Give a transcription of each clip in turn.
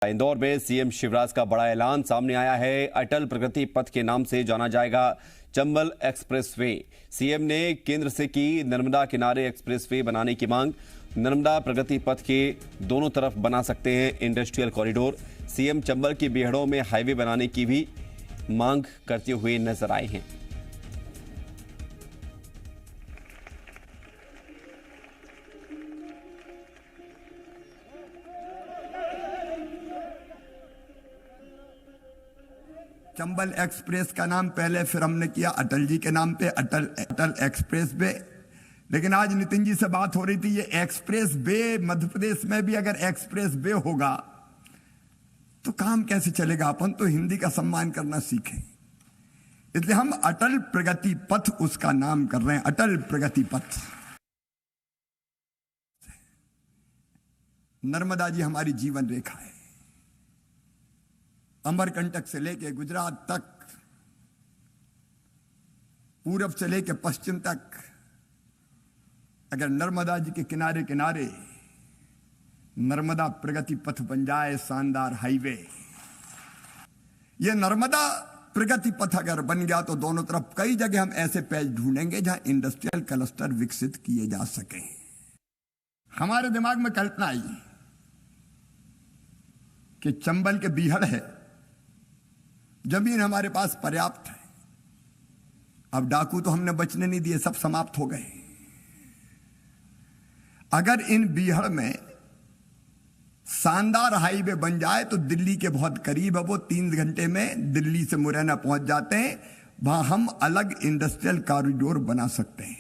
इंदौर में सीएम शिवराज का बड़ा ऐलान सामने आया है। अटल प्रगति पथ के नाम से जाना जाएगा चंबल एक्सप्रेसवे। सीएम ने केंद्र से की नर्मदा किनारे एक्सप्रेसवे बनाने की मांग। नर्मदा प्रगति पथ के दोनों तरफ बना सकते हैं इंडस्ट्रियल कॉरिडोर। सीएम चंबल की बीहड़ों में हाईवे बनाने की भी मांग करते हुए नजर आए हैं। चंबल एक्सप्रेस का नाम पहले फिर हमने किया अटल जी के नाम पे अटल एक्सप्रेस वे। लेकिन आज नितिन जी से बात हो रही थी, ये एक्सप्रेस वे मध्य प्रदेश में भी अगर एक्सप्रेस वे होगा तो काम कैसे चलेगा। अपन तो हिंदी का सम्मान करना सीखें, इसलिए हम अटल प्रगति पथ उसका नाम कर रहे हैं, अटल प्रगति पथ। नर्मदा जी हमारी जीवन रेखा है, अमरकंटक से लेके गुजरात तक, पूरब से लेके पश्चिम तक, अगर नर्मदा जी के किनारे किनारे नर्मदा प्रगति पथ बन जाए, शानदार हाईवे। ये नर्मदा प्रगति पथ अगर बन गया तो दोनों तरफ कई जगह हम ऐसे पैच ढूंढेंगे जहां इंडस्ट्रियल क्लस्टर विकसित किए जा सके। हमारे दिमाग में कल्पना आई कि चंबल के बीहड़ है, जमीन हमारे पास पर्याप्त है, अब डाकू तो हमने बचने नहीं दिए, सब समाप्त हो गए। अगर इन बीहड़ में शानदार हाईवे बन जाए तो दिल्ली के बहुत करीब है वो, 3 घंटे में दिल्ली से मुरैना पहुंच जाते हैं, वहां हम अलग इंडस्ट्रियल कॉरिडोर बना सकते हैं।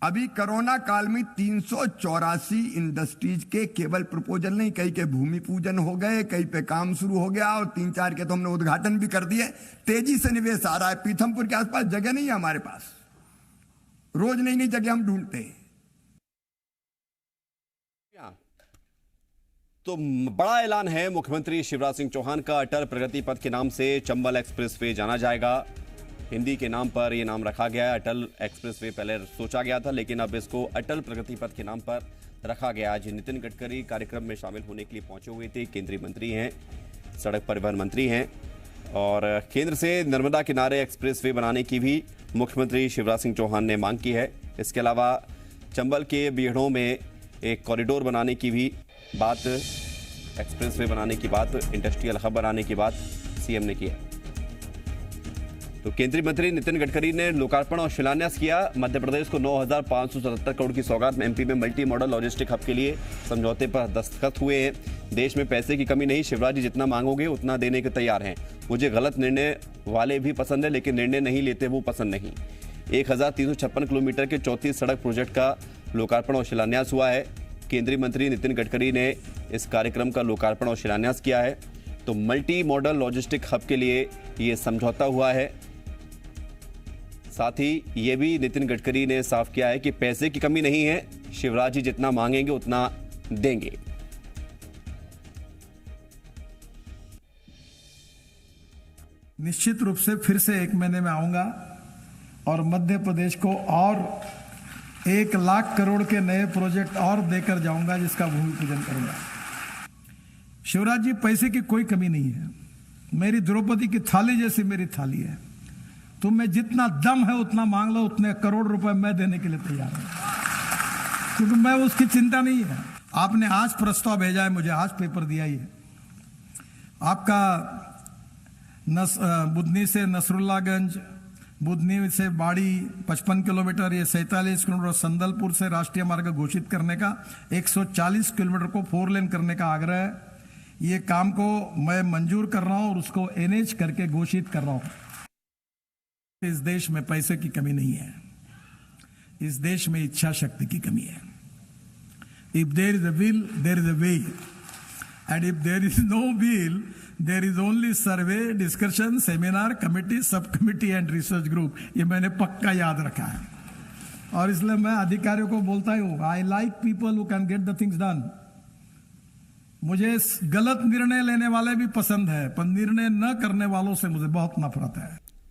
अभी कोरोना काल में 384 इंडस्ट्रीज के केवल प्रपोजल नहीं, कई के भूमि पूजन हो गए, कई पे काम शुरू हो गया और 3-4 के तो हमने उद्घाटन भी कर दिए। तेजी से निवेश आ रहा है। पीथमपुर के आसपास जगह नहीं है हमारे पास, रोज नई नई जगह हम ढूंढते हैं। तो बड़ा ऐलान है मुख्यमंत्री शिवराज सिंह चौहान का। अटल प्रगति पथ के नाम से चंबल एक्सप्रेसवे जाना जाएगा। हिंदी के नाम पर यह नाम रखा गया है। अटल एक्सप्रेसवे पहले सोचा गया था, लेकिन अब इसको अटल प्रगति पथ के नाम पर रखा गया। आज नितिन गडकरी कार्यक्रम में शामिल होने के लिए पहुंचे हुए थे। केंद्रीय मंत्री हैं, सड़क परिवहन मंत्री हैं, और केंद्र से नर्मदा किनारे एक्सप्रेसवे बनाने की भी मुख्यमंत्री शिवराज सिंह चौहान ने मांग की है। इसके अलावा चंबल के बीहड़ों में एक कॉरिडोर बनाने की भी बात, एक्सप्रेसवे बनाने की बात, इंडस्ट्रियल हब बनाने की बात सीएम ने की है। तो केंद्रीय मंत्री नितिन गडकरी ने लोकार्पण और शिलान्यास किया। मध्य प्रदेश को 9,577 करोड़ की सौगात। एमपी में मल्टी मॉडल लॉजिस्टिक हब के लिए समझौते पर दस्तखत हुए हैं। देश में पैसे की कमी नहीं, शिवराज जी जितना मांगोगे उतना देने के तैयार हैं। मुझे गलत निर्णय वाले भी पसंद है, लेकिन निर्णय नहीं लेते वो पसंद नहीं। 1,356 किलोमीटर के 34 सड़क प्रोजेक्ट का लोकार्पण और शिलान्यास हुआ है। केंद्रीय मंत्री नितिन गडकरी ने इस कार्यक्रम का लोकार्पण और शिलान्यास किया है। तो मल्टी मॉडल लॉजिस्टिक हब के लिए ये समझौता हुआ है। साथ ही ये भी नितिन गडकरी ने साफ किया है कि पैसे की कमी नहीं है, शिवराज जी जितना मांगेंगे उतना देंगे। निश्चित रूप से फिर से 1 महीने में आऊंगा और मध्य प्रदेश को और 1 लाख करोड़ के नए प्रोजेक्ट और देकर जाऊंगा, जिसका भूमि पूजन करूंगा। शिवराज जी, पैसे की कोई कमी नहीं है। मेरी द्रौपदी की थाली जैसी मेरी थाली है। तुम्हें जितना दम है उतना मांग लो, उतने करोड़ रुपए मैं देने के लिए तैयार हूं, क्योंकि मैं उसकी चिंता नहीं है। आपने आज प्रस्ताव भेजा है मुझे, आज पेपर दिया ही है आपका। बुधनी से नसरुल्लागंज, बुधनी से बाड़ी 55 किलोमीटर, ये 47 किलोमीटर, संदलपुर से राष्ट्रीय मार्ग घोषित करने का, 140 किलोमीटर को 4 लेन करने का आग्रह है। ये काम को मैं मंजूर कर रहा हूं और उसको एनएच करके घोषित कर रहा हूं। इस देश में पैसे की कमी नहीं है, इस देश में इच्छा शक्ति की कमी है। If there is a will there is a way, and if there is no will there is only survey, discussion, seminar, committee, subcommittee and research group. ये मैंने पक्का याद रखा है और इसलिए मैं अधिकारियों को बोलता ही हूं, I like people who can get the things done. मुझे गलत निर्णय लेने वाले भी पसंद है, पर निर्णय न करने वालों से मुझे बहुत नफरत है।